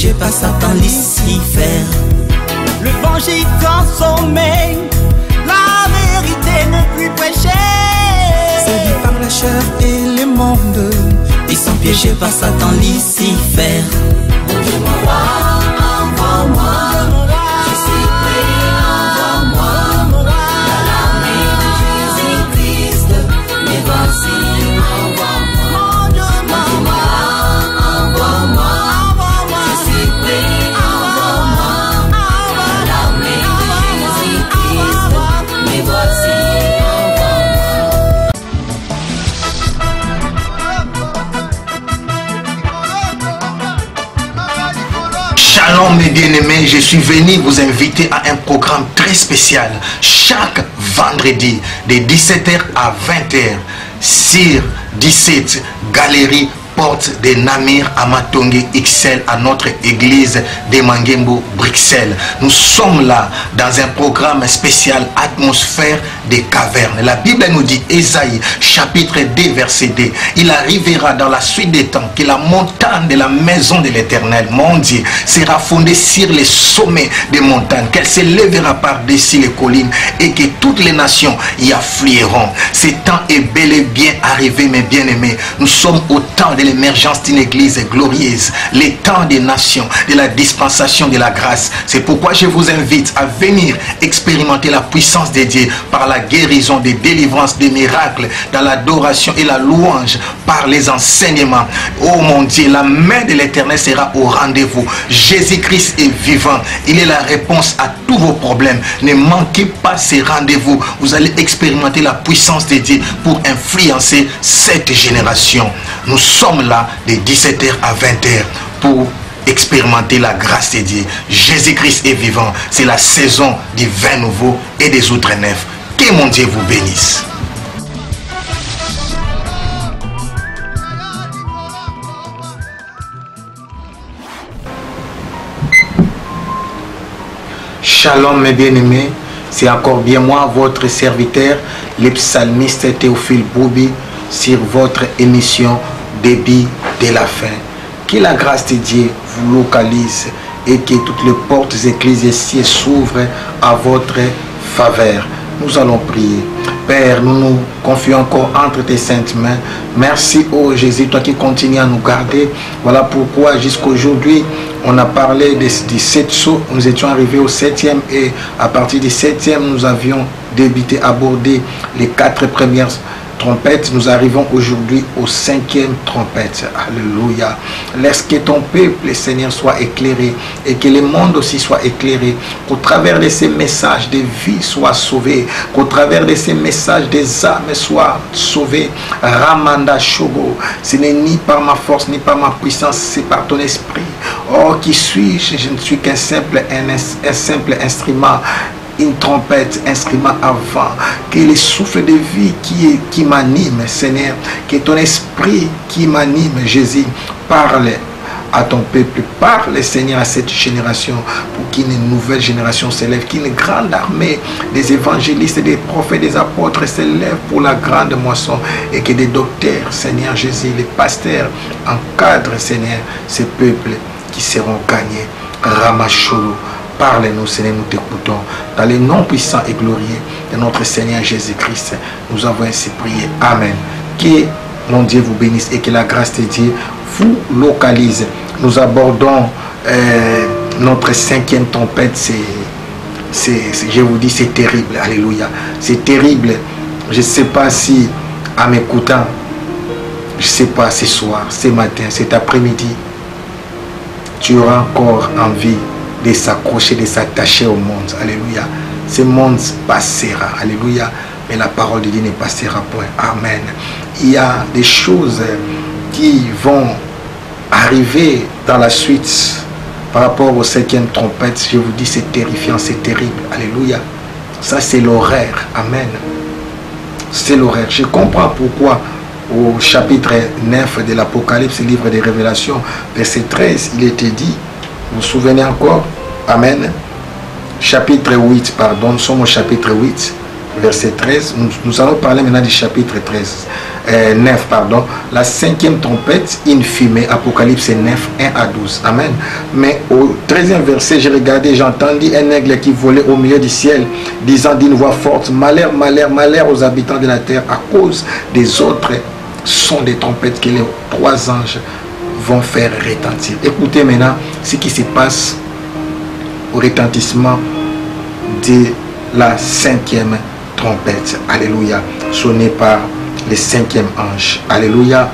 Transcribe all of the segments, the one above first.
piégé par Satan Lucifer. Le vent gît en sommeil, la vérité ne plus prêcher. Séduits par la chair et le monde, ils sont piégés par Satan Lucifer. Mon Dieu, envoie-moi, je suis prêt, envoie-moi. Dans l'armée de Jésus-Christ, mais voici, envoie-moi. Mon Dieu, envoie-moi, je suis prêt, envoie-moi. Dans l'armée de Jésus-Christ, mais voici, Shalom mes bien-aimés, je suis venu vous inviter à un programme très spécial chaque vendredi de 17h à 20h sur 17 Galerie Porte de Namir à Matonge XL à notre église de Mangembo, Bruxelles. Nous sommes là dans un programme spécial atmosphère des cavernes. La Bible nous dit, Ésaïe chapitre 2 verset 2, il arrivera dans la suite des temps que la montagne de la maison de l'Éternel, mon Dieu, sera fondée sur les sommets des montagnes, qu'elle se lèvera par-dessus les collines et que toutes les nations y afflueront. Ce temps est bel et bien arrivé mes bien-aimés. Nous sommes au temps de l'émergence d'une église glorieuse, les temps des nations, de la dispensation de la grâce. C'est pourquoi je vous invite à venir expérimenter la puissance de Dieu par la guérison, des délivrances, des miracles, dans l'adoration et la louange, par les enseignements. Oh mon Dieu, la main de l'Éternel sera au rendez-vous. Jésus-Christ est vivant. Il est la réponse à tous vos problèmes. Ne manquez pas ces rendez-vous. Vous allez expérimenter la puissance de Dieu pour influencer cette génération. Nous sommes là de 17h à 20h pour expérimenter la grâce de Dieu. Jésus-Christ est vivant. C'est la saison du vin nouveau et des outres neufs. Que mon Dieu vous bénisse. Shalom mes bien-aimés, c'est encore bien moi, votre serviteur, le psalmiste Théophile Boubi, sur votre émission Débit de la fin. Que la grâce de Dieu vous localise et que toutes les portes ecclésiastiques s'ouvrent à votre faveur. Nous allons prier. Père, nous nous confions encore entre tes saintes mains. Merci, oh Jésus, toi qui continues à nous garder. Voilà pourquoi jusqu'aujourd'hui, on a parlé des 7 sauts. Nous étions arrivés au 7e et à partir du 7e, nous avions débuté, abordé les 4 premières trompette. Nous arrivons aujourd'hui au 5e trompette. Alléluia. Laisse que ton peuple, Seigneur, soit éclairé et que le monde aussi soit éclairé. Qu'au travers de ces messages, des vies soient sauvées. Qu'au travers de ces messages, des âmes soient sauvées. Ramanda Shogo. Ce n'est ni par ma force, ni par ma puissance, c'est par ton esprit. Oh, qui suis-je? Je ne suis qu'un simple instrument. Une trompette, instrument avant, que le souffle de vie qui m'anime, Seigneur, que ton esprit qui m'anime, Jésus, parle à ton peuple, parle, Seigneur, à cette génération, pour qu'une nouvelle génération s'élève, qu'une grande armée des évangélistes, des prophètes, des apôtres s'élève pour la grande moisson, et que des docteurs, Seigneur Jésus, les pasteurs encadrent, Seigneur, ces peuples qui seront gagnés. Ramacholo. Parle-nous, Seigneur, nous t'écoutons. Dans les noms puissants et glorieux de notre Seigneur Jésus-Christ, nous avons ainsi prié. Amen. Que mon Dieu vous bénisse et que la grâce de Dieu vous localise. Nous abordons notre 5e trompette. Je vous dis, c'est terrible. Alléluia. C'est terrible. Je ne sais pas si, en m'écoutant, je ne sais pas, ce soir, ce matin, cet après-midi, tu auras encore envie de s'accrocher, de s'attacher au monde. Alléluia. Ce monde passera. Alléluia. Mais la parole de Dieu ne passera point. Amen. Il y a des choses qui vont arriver dans la suite par rapport au 5e trompette. Je vous dis, c'est terrifiant, c'est terrible. Alléluia. Ça, c'est l'horaire. Amen. C'est l'horaire. Je comprends pourquoi au chapitre 9 de l'Apocalypse, livre des Révélations, verset 13, il était dit, vous vous souvenez encore? Amen. Chapitre 8, pardon, nous sommes au chapitre 8, verset 13. Nous allons parler maintenant du chapitre 9, pardon. La 5e trompette, une fumée, Apocalypse 9, 1 à 12. Amen. Mais au 13e verset, j'ai regardé, j'ai entendu un aigle qui volait au milieu du ciel, disant d'une voix forte, malheur, malheur, malheur aux habitants de la terre, à cause des autres sons des trompettes que les 3 anges vont faire retentir. Écoutez maintenant ce qui se passe au retentissement de la 5e trompette. Alléluia. Sonnée par le 5e ange. Alléluia.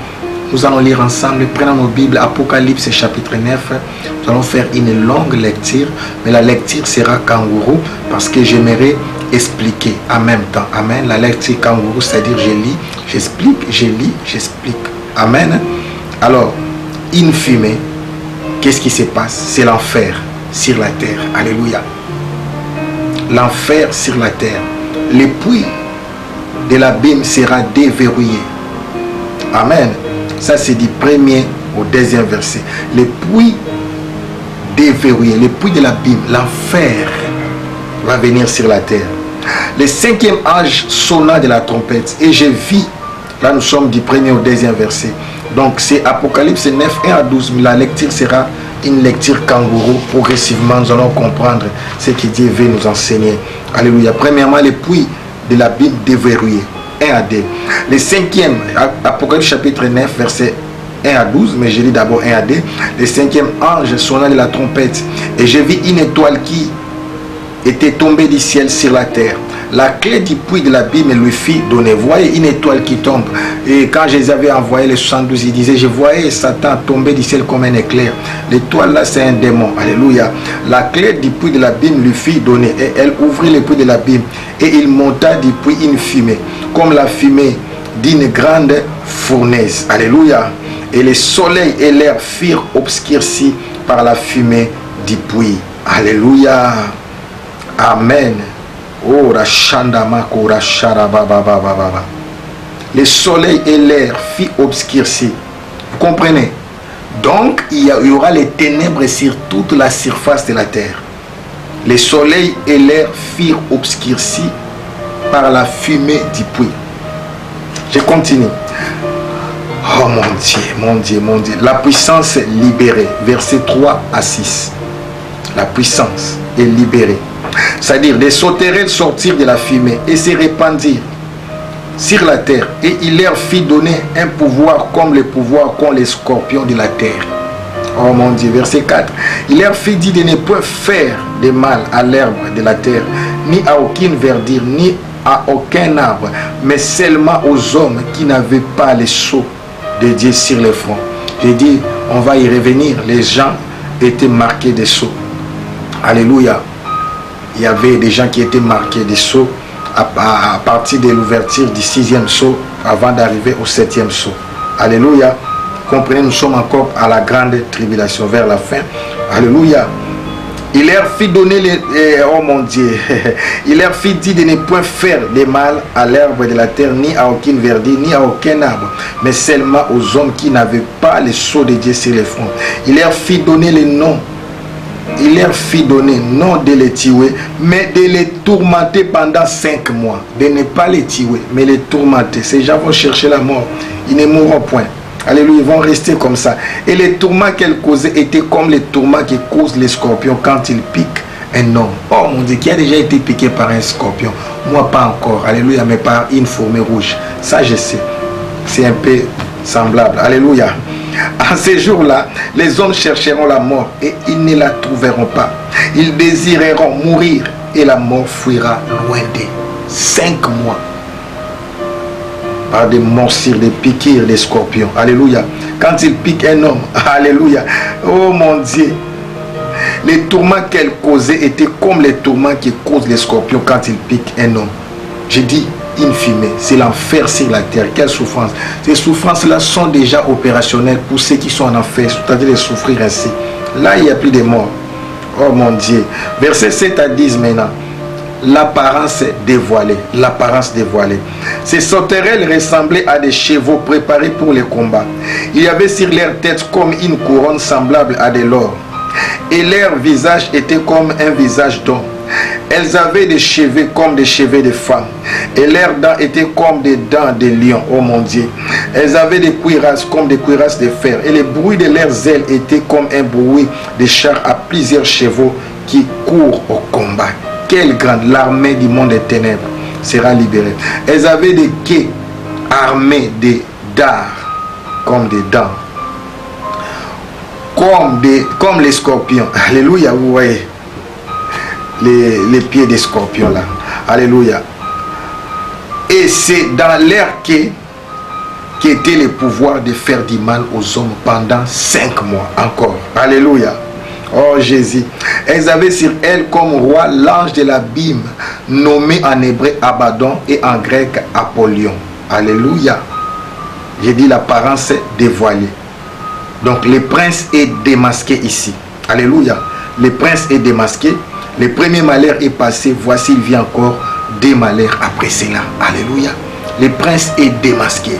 Nous allons lire ensemble. Prenons nos Bibles. Apocalypse chapitre 9. Nous allons faire une longue lecture. Mais la lecture sera kangourou parce que j'aimerais expliquer en même temps. Amen. La lecture kangourou, c'est-à-dire je lis, j'explique, je lis, j'explique. Amen. Alors, une fumée, qu'est-ce qui se passe? C'est l'enfer sur la terre. Alléluia. L'enfer sur la terre. Le puits de l'abîme sera déverrouillé. Amen. Ça c'est du 1er au 2e verset. Le puits déverrouillé, le puits de l'abîme, l'enfer va venir sur la terre. Le 5e ange sonna de la trompette et je vis, là nous sommes du 1er au 2e verset. Donc c'est Apocalypse 9, 1 à 12. La lecture sera une lecture kangourou. Progressivement, nous allons comprendre ce que Dieu veut nous enseigner. Alléluia. Premièrement, le puits de l'abîme déverrouillé. 1 à 2. Le 5e, Apocalypse chapitre 9, verset 1 à 12. Mais je lis d'abord 1 à 2. Le 5e ange sonna de la trompette. Et je vis une étoile qui était tombée du ciel sur la terre. La clé du puits de l'abîme lui fit donner. Voyez une étoile qui tombe. Et quand je les avais envoyés, les 72, il disait, je voyais Satan tomber du ciel comme un éclair. L'étoile là, c'est un démon. Alléluia. La clé du puits de l'abîme lui fit donner. Et elle ouvrit le puits de l'abîme. Et il monta du puits une fumée, comme la fumée d'une grande fournaise. Alléluia. Et le soleil et l'air furent obscurcis par la fumée du puits. Alléluia. Amen. Oh, le soleil et l'air fit obscurci. Vous comprenez? Donc, il y aura les ténèbres sur toute la surface de la terre. Le soleil et l'air firent obscurci par la fumée du puits. Je continue. Oh mon Dieu, mon Dieu, mon Dieu. La puissance est libérée. Versets 3 à 6. La puissance est libérée. C'est-à-dire, les sauterelles sortirent de la fumée et se répandirent sur la terre. Et il leur fit donner un pouvoir comme le pouvoir qu'ont les scorpions de la terre. Oh mon Dieu, verset 4. Il leur fit dire de ne point faire de mal à l'herbe de la terre, ni à aucune verdure, ni à aucun arbre, mais seulement aux hommes qui n'avaient pas les sceaux de Dieu sur le front. J'ai dit, on va y revenir. Les gens étaient marqués des sceaux. Alléluia. Il y avait des gens qui étaient marqués des sceaux à partir de l'ouverture du 6e sceau avant d'arriver au 7e sceau. Alléluia. Comprenez, nous sommes encore à la grande tribulation, vers la fin. Alléluia. Il leur fit donner les... oh mon Dieu. Il leur fit dire de ne point faire de mal à l'herbe de la terre, ni à aucune verdure, ni à aucun arbre, mais seulement aux hommes qui n'avaient pas les sceaux de Dieu sur les fronts. Il leur fit donner les noms. Il leur fit donner non de les tuer, mais de les tourmenter pendant 5 mois. De ne pas les tuer, mais les tourmenter. Ces gens vont chercher la mort. Ils ne mourront point. Alléluia, ils vont rester comme ça. Et les tourments qu'elle causait étaient comme les tourments que causent les scorpions quand ils piquent un homme. Oh mon Dieu, qui a déjà été piqué par un scorpion? Moi, pas encore. Alléluia, mais par une fourmi rouge. Ça, je sais. C'est un peu semblable. Alléluia. En ces jours-là, les hommes chercheront la mort et ils ne la trouveront pas. Ils désireront mourir et la mort fuira loin d'eux. 5 mois. Par des morsures, des piqûres, des scorpions. Alléluia. Quand ils piquent un homme, alléluia. Oh mon Dieu. Les tourments qu'elle causait étaient comme les tourments qui causent les scorpions quand ils piquent un homme. J'ai dit, une fumée, c'est l'enfer sur la terre. Quelle souffrance. Ces souffrances-là sont déjà opérationnelles pour ceux qui sont en enfer, c'est-à-dire de souffrir ainsi. Là, il n'y a plus de mort. Oh mon Dieu. Verset 7 à 10 maintenant. L'apparence dévoilée. L'apparence dévoilée. Ces sauterelles ressemblaient à des chevaux préparés pour le combat. Il y avait sur leur tête comme une couronne semblable à de l'or. Et leur visage était comme un visage d'homme. Elles avaient des cheveux comme des cheveux de femmes. Et leurs dents étaient comme des dents de lion. Oh mon Dieu. Elles avaient des cuirasses comme des cuirasses de fer. Et le bruit de leurs ailes était comme un bruit de chars à plusieurs chevaux qui courent au combat. Quelle grande l'armée du monde des ténèbres sera libérée. Elles avaient des quais armés de dards comme des dents. Comme les scorpions. Alléluia, vous voyez. Les pieds des scorpions là. Alléluia. Et c'est dans l'air qu'était le pouvoir de faire du mal aux hommes pendant 5 mois encore. Alléluia. Oh Jésus. Elles avaient sur elles comme roi l'ange de l'abîme, nommé en hébreu Abaddon et en grec Apollyon. Alléluia. J'ai dit l'apparence dévoilée. Donc le prince est démasqué ici. Alléluia. Le prince est démasqué. Le premier malheur est passé. Voici il vient encore des malheurs après cela. Alléluia. Le prince est démasqué.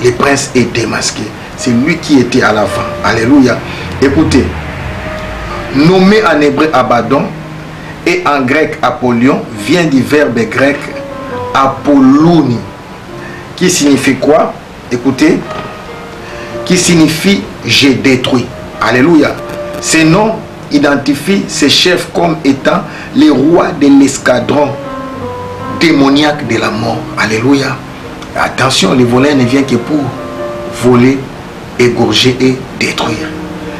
Le prince est démasqué. C'est lui qui était à l'avant. Alléluia. Écoutez. Nommé en hébreu Abaddon et en grec Apollyon vient du verbe grec apollouni. Qui signifie quoi? Écoutez. Qui signifie j'ai détruit. Alléluia. Ces noms identifient ces chefs comme étant les rois de l'escadron démoniaque de la mort. Alléluia. Attention, le voleur ne vient que pour voler, égorger et détruire.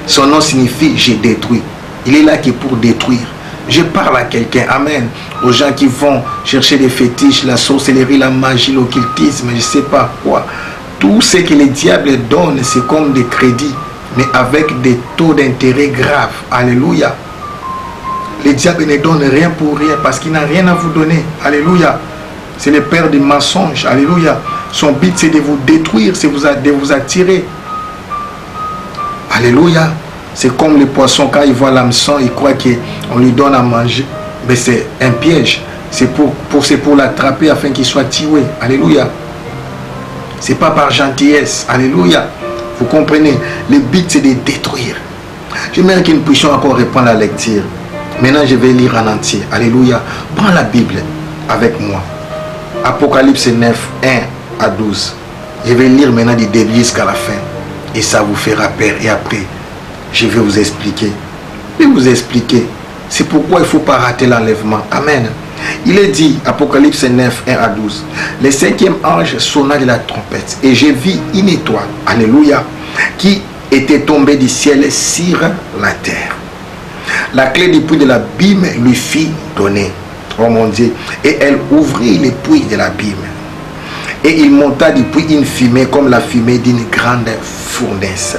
Son nom signifie j'ai détruit. Il est là que pour détruire. Je parle à quelqu'un, amen, aux gens qui vont chercher des fétiches, la sorcellerie, la magie, l'occultisme, je ne sais pas quoi. Tout ce que les diables donnent, c'est comme des crédits, mais avec des taux d'intérêt graves. Alléluia. Les diables ne donnent rien pour rien parce qu'il n'a rien à vous donner. Alléluia. C'est le père des mensonges. Alléluia. Son but, c'est de vous détruire, c'est de vous attirer. Alléluia. C'est comme les poissons, quand ils voient l'hameçon, ils croient qu'on lui donne à manger. Mais c'est un piège. C'est pour l'attraper afin qu'il soit tué. Alléluia. C'est pas par gentillesse. Alléluia. Vous comprenez? Le but, c'est de détruire. J'aimerais que nous puissions encore reprendre la lecture. Maintenant, je vais lire en entier. Alléluia. Prends la Bible avec moi. Apocalypse 9, 1 à 12. Je vais lire maintenant du début jusqu'à la fin. Et ça vous fera peur. Et après, je vais vous expliquer. Je vais vous expliquer. C'est pourquoi il ne faut pas rater l'enlèvement. Amen. Il est dit, Apocalypse 9, 1 à 12. Le 5e ange sonna de la trompette. Et j'ai vu une étoile. Alléluia. Qui était tombée du ciel sur la terre. La clé du puits de l'abîme lui fit donner. Oh mon Dieu. Et elle ouvrit les puits de l'abîme. Et il monta du puits une fumée comme la fumée d'une grande fournaise.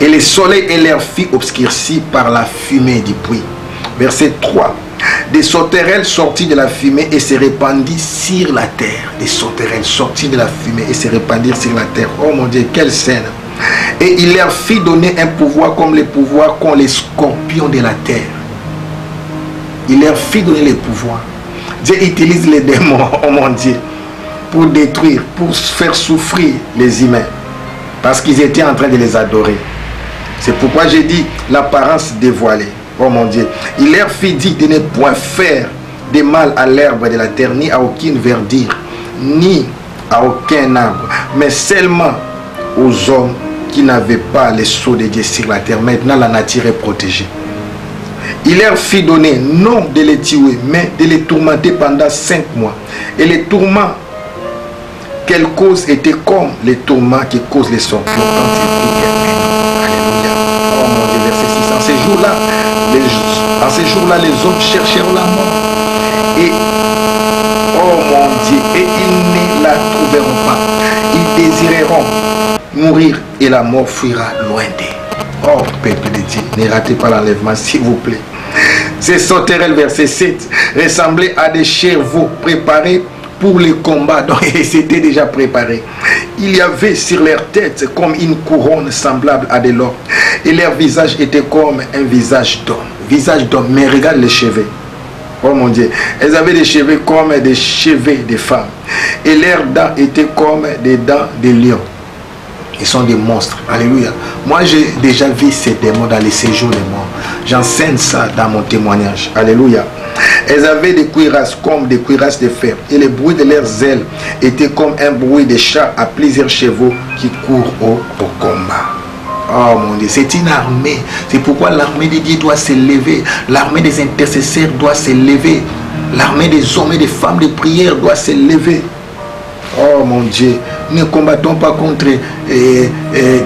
Et le soleil et l'air fut obscurcis par la fumée du puits. Verset 3. Des sauterelles sorties de la fumée et se répandirent sur la terre. Des sauterelles sorties de la fumée et se répandirent sur la terre. Oh mon Dieu, quelle scène. Et il leur fit donner un pouvoir comme les pouvoirs qu'ont les scorpions de la terre. Il leur fit donner les pouvoirs. Dieu utilise les démons, oh mon Dieu, pour détruire, pour faire souffrir les humains. Parce qu'ils étaient en train de les adorer. C'est pourquoi j'ai dit l'apparence dévoilée. Oh mon Dieu. Il leur fit dire de ne point faire de mal à l'herbe de la terre, ni à aucune verdure, ni à aucun arbre, mais seulement aux hommes qui n'avaient pas les sceaux de Dieu sur la terre. Maintenant, la nature est protégée. Il leur fit donner non de les tuer, mais de les tourmenter pendant 5 mois. Et les tourments qu'elle cause étaient comme les tourments qui causent les scorpions quand ils piquent. Alléluia. Oh mon Dieu, verset 6. En ces jours-là, les hommes chercheront la mort. Et, oh mon Dieu, et ils ne la trouveront pas. Ils désireront mourir et la mort fuira loin d'eux. Oh, peuple de Dieu, ne ratez pas l'enlèvement, s'il vous plaît. Ces sauterelles, verset 7, ressemblaient à des chevaux préparés pour le combat. Donc, ils étaient déjà préparés. Il y avait sur leur tête comme une couronne semblable à de l'or. Et leur visage était comme un visage d'homme. Visage d'homme, mais regarde les cheveux. Oh mon Dieu. Elles avaient des cheveux comme des cheveux de femmes. Et leurs dents étaient comme des dents de lion. Ils sont des monstres. Alléluia. Moi, j'ai déjà vu ces démons dans les séjours des morts. J'enseigne ça dans mon témoignage. Alléluia. Elles avaient des cuirasses comme des cuirasses de fer, et le bruit de leurs ailes était comme un bruit de chars à plusieurs chevaux qui courent au combat. Oh mon Dieu, c'est une armée. C'est pourquoi l'armée de Dieu doit s'élever. L'armée des intercesseurs doit s'élever. L'armée des hommes et des femmes de prière doit s'élever. Oh mon Dieu, nous ne combattons pas contre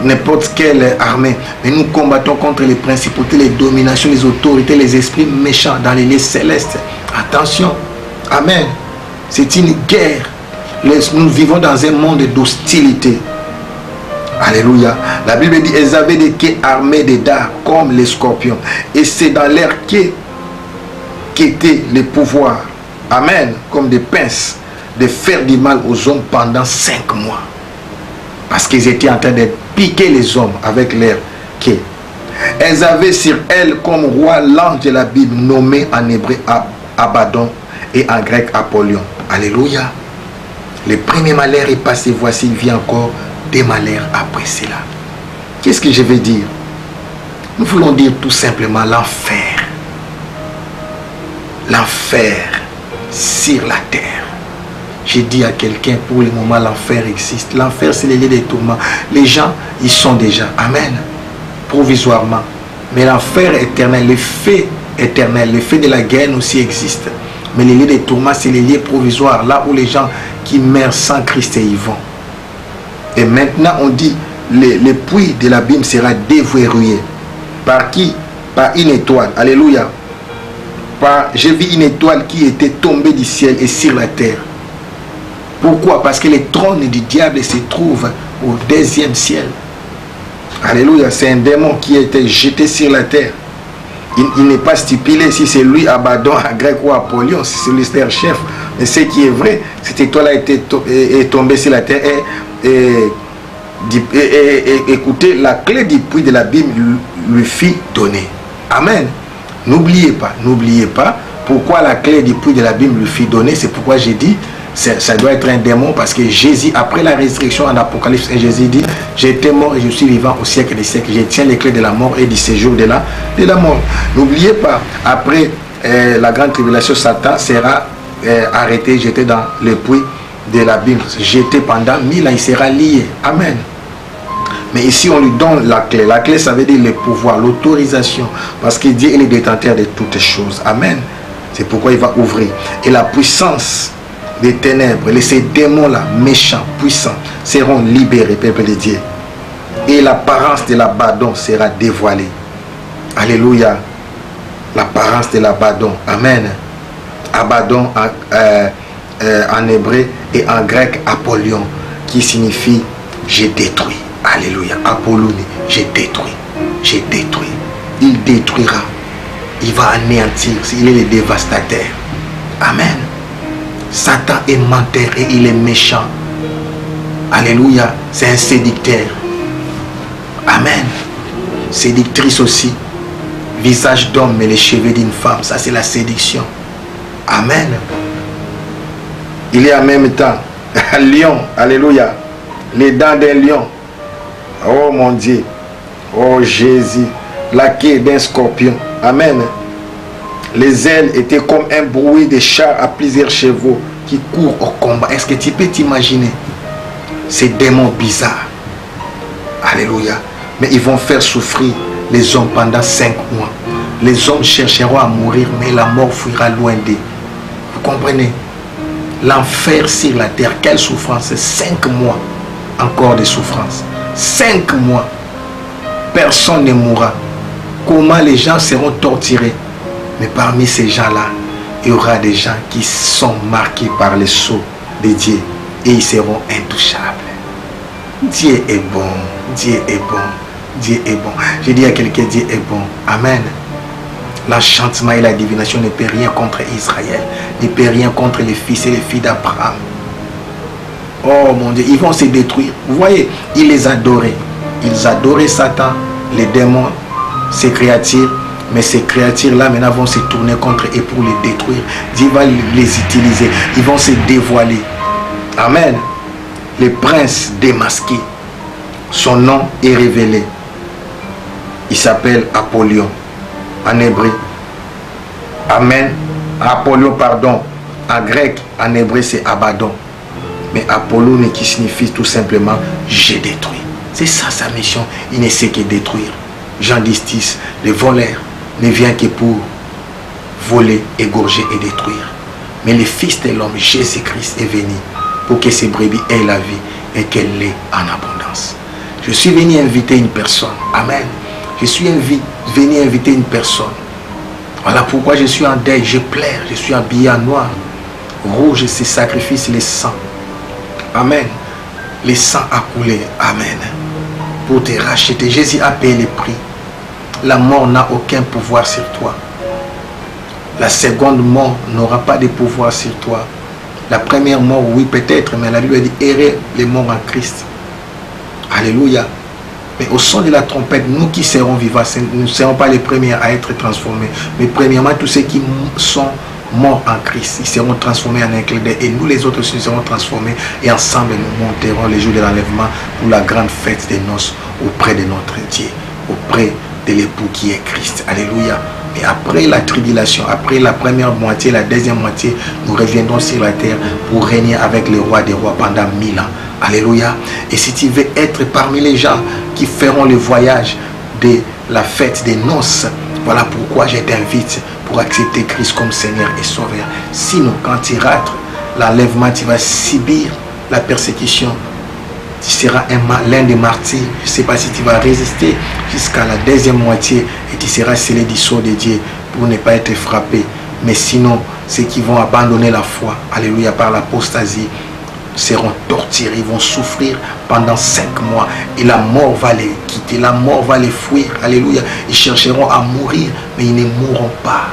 n'importe quelle armée, mais nous combattons contre les principautés, les dominations, les autorités, les esprits méchants dans les lieux célestes. Attention, amen. C'est une guerre. Nous vivons dans un monde d'hostilité. Alléluia. La Bible dit, elles avaient des quais armés de dards comme les scorpions. Et c'est dans leur quai qu'était le pouvoir. Amen. Comme des pinces, de faire du mal aux hommes pendant 5 mois. Parce qu'ils étaient en train de piquer les hommes avec leurs quais. Elles avaient sur elles comme roi l'ange de la Bible nommé en hébreu Abaddon et en grec Apollyon. Alléluia. Le premier malheur est passé, voici il vient encore des malheurs après cela. Qu'est-ce que je veux dire? Nous voulons dire tout simplement l'enfer. L'enfer sur la terre. J'ai dit à quelqu'un, pour le moment, l'enfer existe. L'enfer, c'est le lieu des tourments. Les gens, ils sont déjà. Amen. Provisoirement. Mais l'enfer éternel, le feu éternel, le feu de la guerre aussi existe. Mais les lieux des tourments, c'est les lieux provisoires. Là où les gens qui meurent sans Christ y vont. Et maintenant, on dit, le puits de l'abîme sera déverrouillé. Par qui? Par une étoile. Alléluia. J'ai vu une étoile qui était tombée du ciel et sur la terre. Pourquoi? Parce que le trône du diable se trouve au 2e ciel. Alléluia. C'est un démon qui a été jeté sur la terre. Il n'est pas stipulé si c'est lui, Abaddon, en grec ou Apollyon, si c'est le leur chef. Mais ce qui est vrai, cette étoile est tombée sur la terre et écoutez, la clé du puits de l'abîme lui fit donner. Amen. N'oubliez pas pourquoi la clé du puits de l'abîme lui fit donner. C'est pourquoi j'ai dit, ça doit être un démon, parce que Jésus, après la résurrection en Apocalypse, Jésus dit, j'ai été mort et je suis vivant au siècle des siècles. Je tiens les clés de la mort et du séjour de la mort. N'oubliez pas, après la grande tribulation, Satan sera arrêté, jeté dans le puits de l'abîme, jeté pendant 1000 ans, il sera lié. Amen. Mais ici, on lui donne la clé. La clé, ça veut dire le pouvoir, l'autorisation. Parce que Dieu est le détenteur de toutes choses. Amen. C'est pourquoi il va ouvrir. Et la puissance des ténèbres, ces démons-là, méchants, puissants, seront libérés, peuple de Dieu. Et l'apparence de l'Abaddon sera dévoilée. Alléluia. L'apparence de l'Abaddon. Amen. Abaddon en hébreu et en grec Apollyon, qui signifie j'ai détruit. Alléluia. Apollon, j'ai détruit. J'ai détruit. Il détruira. Il va anéantir. Il est le dévastateur. Amen. Satan est menteur et il est méchant. Alléluia. C'est un séducteur. Amen. Séductrice aussi. Visage d'homme mais les cheveux d'une femme. Ça c'est la séduction. Amen. Il est en même temps un lion. Alléluia. Les dents d'un lion. Oh mon Dieu. Oh Jésus. La queue d'un scorpion. Amen. Les ailes étaient comme un bruit de chars à plusieurs chevaux qui courent au combat. Est-ce que tu peux t'imaginer ces démons bizarres? Alléluia. Mais ils vont faire souffrir les hommes pendant 5 mois. Les hommes chercheront à mourir, mais la mort fuira loin d'eux. Vous comprenez? L'enfer sur la terre, quelle souffrance! 5 mois encore de souffrance. 5 mois. Personne ne mourra. Comment les gens seront torturés? Mais parmi ces gens-là, il y aura des gens qui sont marqués par le sceau de Dieu. Et ils seront intouchables. Dieu est bon. Dieu est bon. Dieu est bon. Je dis à quelqu'un, Dieu est bon. Amen. L'enchantement et la divination ne peut rien contre Israël. Ne peut rien contre les fils et les filles d'Abraham. Oh mon Dieu, ils vont se détruire. Vous voyez, ils les adoraient. Ils adoraient Satan, les démons, ces créatures. Mais ces créatures-là, maintenant, vont se tourner contre eux pour les détruire. Dieu va les utiliser. Ils vont se dévoiler. Amen. Le prince démasqué. Son nom est révélé. Il s'appelle Apollyon. En hébreu. Amen. Apollon, pardon, en grec, en hébreu, c'est Abaddon. Mais Apollon qui signifie tout simplement j'ai détruit. C'est ça sa mission. Il ne sait que détruire. Jean 10, le voleur ne vient que pour voler, égorger et détruire. Mais le Fils de l'homme, Jésus-Christ, est venu pour que ces brebis aient la vie et qu'elle l'ait en abondance. Je suis venu inviter une personne. Amen. Je suis venu inviter une personne. Voilà pourquoi je suis en deuil, je pleure, je suis habillé en noir. Rouge, c'est sacrifice, le sang. Amen. Le sang a coulé. Amen. Pour te racheter. Jésus a payé le prix. La mort n'a aucun pouvoir sur toi. La seconde mort n'aura pas de pouvoir sur toi. La première mort, oui, peut-être, mais la Bible dit errer les morts en Christ. Alléluia. Mais au son de la trompette, nous qui serons vivants, nous ne serons pas les premiers à être transformés. Mais premièrement, tous ceux qui sont morts en Christ, ils seront transformés en un clin d'œil. Et nous les autres aussi, nous serons transformés. Et ensemble, nous monterons les jours de l'enlèvement pour la grande fête des noces auprès de notre Dieu, auprès de l'époux qui est Christ. Alléluia. Et après la tribulation, après la première moitié, la deuxième moitié, nous reviendrons sur la terre pour régner avec le roi des rois pendant 1000 ans. Alléluia. Et si tu veux être parmi les gens qui feront le voyage de la fête des noces, voilà pourquoi je t'invite pour accepter Christ comme Seigneur et Sauveur. Sinon, quand tu rates l'enlèvement, tu vas subir la persécution. Tu seras l'un des martyrs. Je ne sais pas si tu vas résister jusqu'à la deuxième moitié et tu seras scellé du sceau de Dieu pour ne pas être frappé. Mais sinon, ceux qui vont abandonner la foi, alléluia, par l'apostasie, seront torturés, ils vont souffrir pendant 5 mois et la mort va les quitter, la mort va les fuir, alléluia. Ils chercheront à mourir, mais ils ne mourront pas,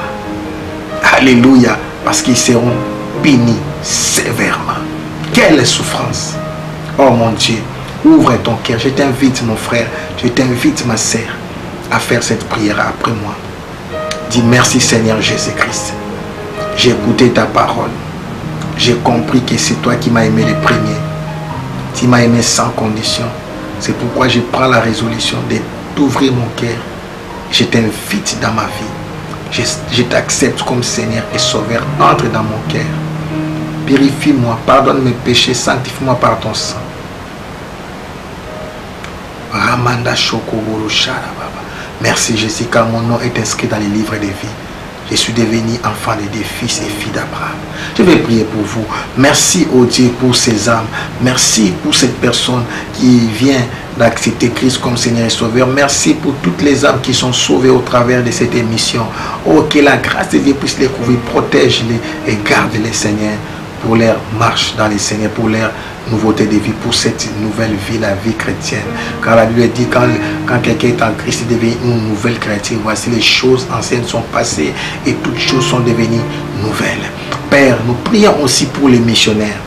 alléluia, parce qu'ils seront punis sévèrement. Quelle souffrance! Oh mon Dieu, ouvre ton cœur. Je t'invite mon frère, je t'invite ma sœur à faire cette prière après moi. Dis merci Seigneur Jésus-Christ. J'ai écouté ta parole. J'ai compris que c'est toi qui m'as aimé le premier. Tu m'as aimé sans condition. C'est pourquoi je prends la résolution de t'ouvrir mon cœur. Je t'invite dans ma vie. Je t'accepte comme Seigneur et Sauveur. Entre dans mon cœur. Purifie-moi, pardonne mes péchés, sanctifie-moi par ton sang. Ramanda Shokoboro Sharababa. Merci Jésus, car mon nom est inscrit dans les livres de vie. Je suis devenu enfant de Dieu, fils et fille d'Abraham. Je vais prier pour vous. Merci au Dieu pour ces âmes. Merci pour cette personne qui vient d'accepter Christ comme Seigneur et Sauveur. Merci pour toutes les âmes qui sont sauvées au travers de cette émission. Oh, que la grâce de Dieu puisse les couvrir, protège-les et garde-les, Seigneur, pour leur marche dans les Seigneurs, pour leur nouveauté de vie, pour cette nouvelle vie, la vie chrétienne. Car la Bible dit quand quelqu'un est en Christ, il devient une nouvelle créature. Voici les choses anciennes sont passées et toutes choses sont devenues nouvelles. Père, nous prions aussi pour les missionnaires.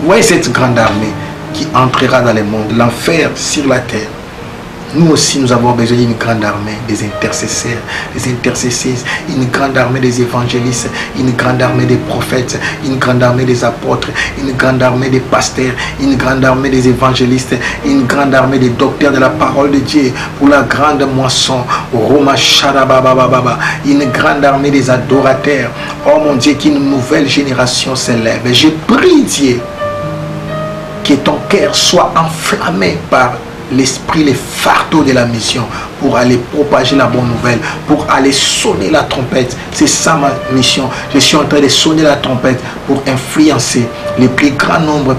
Voyez cette grande armée qui entrera dans le monde, l'enfer sur la terre. Nous aussi, nous avons besoin d'une grande armée des intercesseurs, des intercesseuses, une grande armée des évangélistes, une grande armée des prophètes, une grande armée des apôtres, une grande armée des pasteurs, une grande armée des évangélistes, une grande armée des docteurs de la parole de Dieu pour la grande moisson. Roma Sharabababa, une grande armée des adorateurs. Oh mon Dieu, qu'une nouvelle génération s'élève. Je prie Dieu que ton cœur soit enflammé par l'esprit, les fardeaux de la mission pour aller propager la bonne nouvelle, pour aller sonner la trompette. C'est ça ma mission. Je suis en train de sonner la trompette pour influencer le plus grand nombre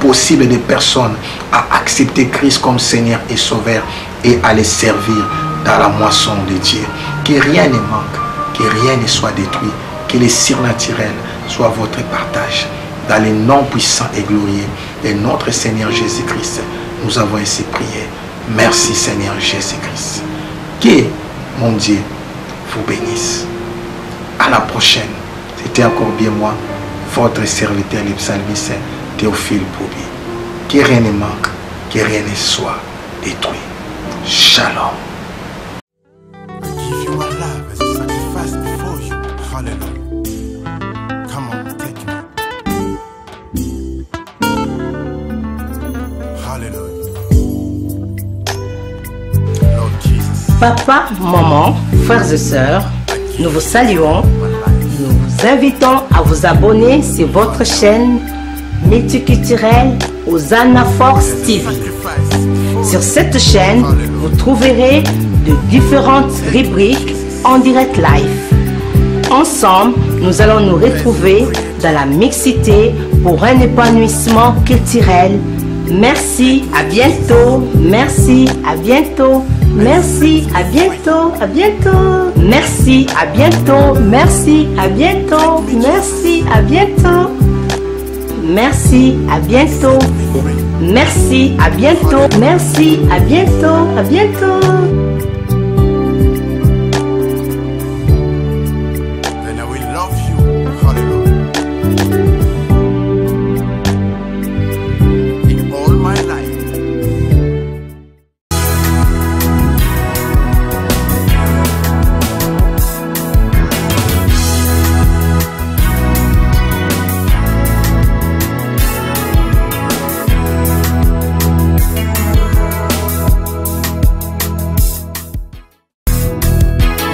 possible de personnes à accepter Christ comme Seigneur et Sauveur et à les servir dans la moisson de Dieu. Que rien ne manque, que rien ne soit détruit, que les surnaturels soient votre partage. Dans les noms puissants et glorieux de notre Seigneur Jésus-Christ, nous avons ainsi prié. Merci Seigneur Jésus-Christ. Que mon Dieu vous bénisse. À la prochaine. C'était encore bien moi, votre serviteur, le psalmiste Théophile Boubi. Que rien ne manque, que rien ne soit détruit. Shalom. Give you my love as a sacrifice before you. Hallelujah. Come on, take me. Hallelujah. Lord Jesus. Papa, maman, frères et sœurs, nous vous saluons, nous vous invitons à vous abonner sur votre chaîne multiculturelle Hosanna Force TV. Sur cette chaîne, vous trouverez de différentes rubriques en direct live. Ensemble, nous allons nous retrouver dans la mixité pour un épanouissement culturel. Merci, à bientôt. Merci, à bientôt. Merci, à bientôt. À bientôt. Merci, à bientôt. Merci, à bientôt. Merci, à bientôt. Merci, à bientôt. Merci, à bientôt. Merci, à bientôt. À bientôt. Then I will love you. Hallelujah. In all my life.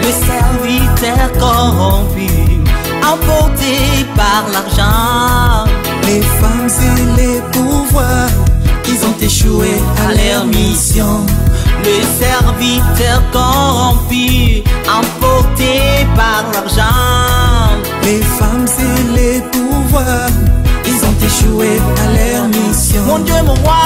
Le serviteur corrompu, emporté par l'argent. Les femmes et les pouvoirs, ils ont échoué à leur mission. Le serviteur corrompu, emporté par l'argent. Les femmes et les pouvoirs, ils ont échoué à leur mission. Mon Dieu, mon roi,